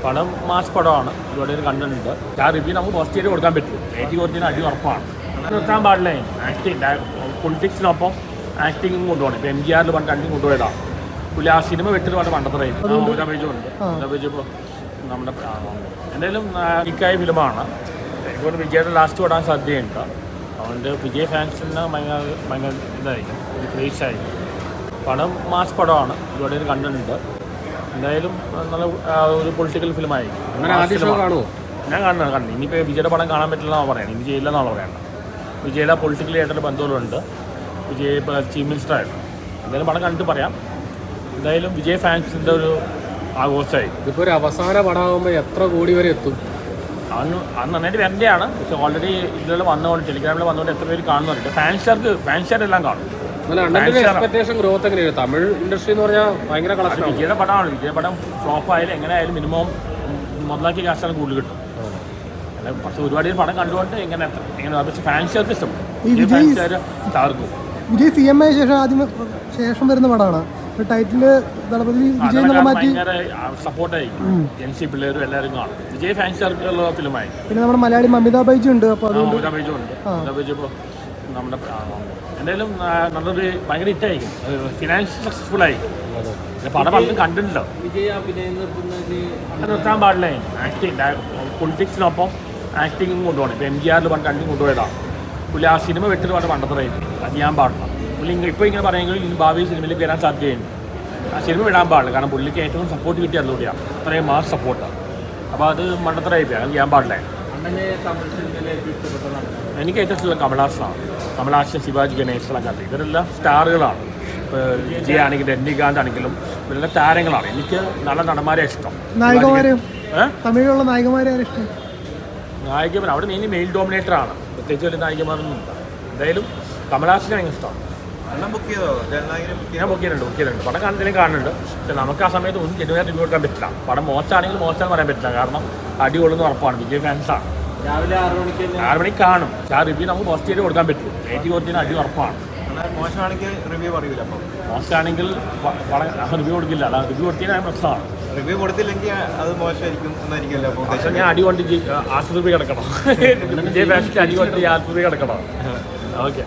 പടം മാസ് പടമാണ്, ഒരുപാട് പേര് കണ്ടിട്ടുണ്ട്. ആ റിവ്യൂ നമുക്ക് പോസിറ്റീവ് കൊടുക്കാൻ പറ്റും. 80% അടി ഉറപ്പാണ്. നിർത്താൻ പാടില്ല. ആക്ടിങ് പൊളിറ്റിക്സിനൊപ്പം ആക്ടിങ്ങും കൊണ്ടുപോകണം. ഇപ്പോൾ MGR പണ്ട് രണ്ടും കൊണ്ടുപോയതാണ്. പുള്ളി ആ സിനിമ വിട്ടിട്ട് പണ്ട് പണ്ടത്രയും ഉണ്ട്. ഇപ്പോൾ നമ്മുടെ എന്തായാലും മിക്കായ ഫിലിമാണ്. എനിക്കോട് വിജയുടെ ലാസ്റ്റ് പടാൻ സാധ്യതയുണ്ട്. അതുകൊണ്ട് വിജയ് ഫാൻസിന് ഭയങ്കര ഇതായിരിക്കും, ഒരു ക്രേസ് ആയിരിക്കും. പടം മാസ് പടമാണ്, ഒരുപാട് പേര് കണ്ടിട്ടുണ്ട്. എന്തായാലും നല്ല ഒരു പൊളിറ്റിക്കൽ ഫിലിമായിരിക്കും. ഞാൻ കാണുന്നു. ഇനിയിപ്പോൾ വിജയുടെ പടം കാണാൻ പറ്റില്ലെന്നാണ് പറയുന്നത്. ഇനി ചെയ്യില്ലെന്നാണ് പറയുന്നത്. വിജയുടെ പൊളിറ്റിക്കലി ആയിട്ടൊരു ബന്ധങ്ങളുണ്ട്. വിജയ് ഇപ്പോൾ ചീഫ് മിനിസ്റ്റർ ആയിരുന്നു. എന്തായാലും പടം കണ്ടിട്ട് പറയാം. എന്തായാലും വിജയ് ഫാൻസിൻ്റെ ഒരു ആഘോഷമായി. ഇതിപ്പോൾ ഒരു അവസാന പടമാകുമ്പോൾ എത്ര കോടി വരെ എത്തും? അന്ന് നന്നായിട്ട് വരേണ്ടതാണ്. പക്ഷെ ഓൾറെഡി ഇതിൽ വന്നുകൊണ്ട് ടെലിഗ്രാമിൽ വന്നുകൊണ്ട് എത്ര പേര് കാണുന്നുണ്ട്. ഫാൻഷാരെല്ലാം കാണും. എക്സ്പെക്ടേഷൻ ഗ്രോത്ത് എങ്ങനെയാണ്? തമിഴ് ഇൻഡസ്ട്രി എന്ന് പറഞ്ഞാൽ ഭയങ്കര കളക്ഷൻ. വിജയുടെ പടമാണ്. വിജയ പടം ഫ്ലോപ്പ് ആയാലും എങ്ങനെ ആയാലും മിനിമം മുതലാക്കിയ കാശാണ് കൂടുതൽ കിട്ടും. അല്ല, പക്ഷെ ഒരുപാട് പടം കണ്ടുകൊണ്ട് എങ്ങനെ പക്ഷെ ഫാൻഷാർക്ക് ഇഷ്ടം. ഫാൻഷാർ തകർക്കും. വിജയ് CM ആയ ശേഷം വരുന്ന പടമാണ്. ടൈറ്റില് ദളപതി വിജയ് എന്നുള്ള മാറ്റി സപ്പോർട്ടായിരിക്കും. ജെൻസി പിള്ളേരും എല്ലാവരും കാണും. വിജയ് ഫാൻസാർക്കുള്ള ഫിലിമായി. പിന്നെ നമ്മുടെ മലയാളി അമിതാഭ് ബൈജു ഉണ്ട്. അപ്പോൾ അമിതാഭ് ബൈജു ഉണ്ട്. ഇപ്പോൾ നമ്മുടെ എന്തായാലും നല്ലൊരു ഭയങ്കര ഹിറ്റായിരിക്കും. ഫിനാൻഷ്യൽ സക്സസ്ഫുൾ ആയിരിക്കും. പടം പലതും കണ്ടിട്ടുണ്ടോ? നിർത്താൻ പാടില്ല. ആക്ടിങ് പൊളിറ്റിക്സിനൊപ്പം ആക്ടിങ്ങും കൊണ്ടുപോകണം. ഇപ്പോൾ MGR പണ്ട് രണ്ടും കൊണ്ടുപോയതാണ്. പുള്ളി ആ സിനിമ വിട്ടിട്ട് പണ്ട് പണ്ടത്രയും അത് ചെയ്യാൻ പാടില്ല. പുള്ളി ഇപ്പോൾ ഇങ്ങനെ പറയുമെങ്കിൽ ഇനി ഭാവി സിനിമയിലേക്ക് വരാൻ സാധ്യതയുണ്ട്. ആ സിനിമ വിടാൻ പാടില്ല. കാരണം പുള്ളിക്ക് ഏറ്റവും സപ്പോർട്ട് കിട്ടിയ അതുകൂടിയാണ്. അത്രയും മാസ് സപ്പോർട്ടാണ്. അപ്പോൾ അത് മണ്ടത്തരമായി പോയി. അത് ചെയ്യാൻ പാടില്ല. എനിക്ക് ഏറ്റവും ഇഷ്ടമുള്ള കമലഹാസൻ, ശിവാജി ഗണേശനൊക്കെ. ഇവരെല്ലാം സ്റ്റാറുകളാണ്. ഇപ്പോൾ വിജയ് ആണെങ്കിലും രജനീകാന്ത് ആണെങ്കിലും ഇവരെല്ലാം താരങ്ങളാണ്. എനിക്ക് നല്ല നടന്മാരെ ഇഷ്ടം. തമിഴിലുള്ള നായികമാരെ ഇഷ്ടം. നായികമാർ അവിടെ മെയിൻലി മെയിൽ ഡോമിനേറ്ററാണ്. പ്രത്യേകിച്ച് വലിയ നായികമാരൊന്നും ഇല്ല. എന്തായാലും കമലഹാസനെ എനിക്ക് ഇഷ്ടമാണ്. ഞാൻ ബുക്ക് ചെയ്തിട്ടുണ്ട്. പടം കാണുന്നുണ്ട്. പക്ഷെ നമുക്ക് ആ സമയത്ത് ഒന്നും ജനുവരി റിവ്യൂ കൊടുക്കാൻ പറ്റില്ല. പടം മോശമാണെങ്കിൽ മോശം പറയാൻ പറ്റില്ല. കാരണം അടി കൊള്ളുന്ന ഉറപ്പാണ്. വിജയ് ഫാൻസാണ്. രാവിലെ 6 മണിക്ക് കാണും. ആ റിവ്യൂ നമുക്ക് പോസിറ്റീവ് കൊടുക്കാൻ പറ്റും. 80% അടി ഉറപ്പാണ്. മോശമാണെങ്കിൽ റിവ്യൂ പറയൂല. മോശമാണെങ്കിൽ റിവ്യൂ കൊടുക്കില്ല. അല്ല, റിവ്യൂ കൊടുത്തതിന് പ്രശ്നമാണ്. റിവ്യൂ കൊടുത്തില്ലെങ്കിൽ അത് മോശമായിരിക്കും എന്നായിരിക്കുമല്ലോ. പക്ഷേ ഞാൻ അടി കൊണ്ട് ആശുപത്രി കിടക്കണം. വിജയ് ഫാൻസിൽ അടി കൊണ്ട് ആശുപത്രി കിടക്കണം. ഓക്കെ.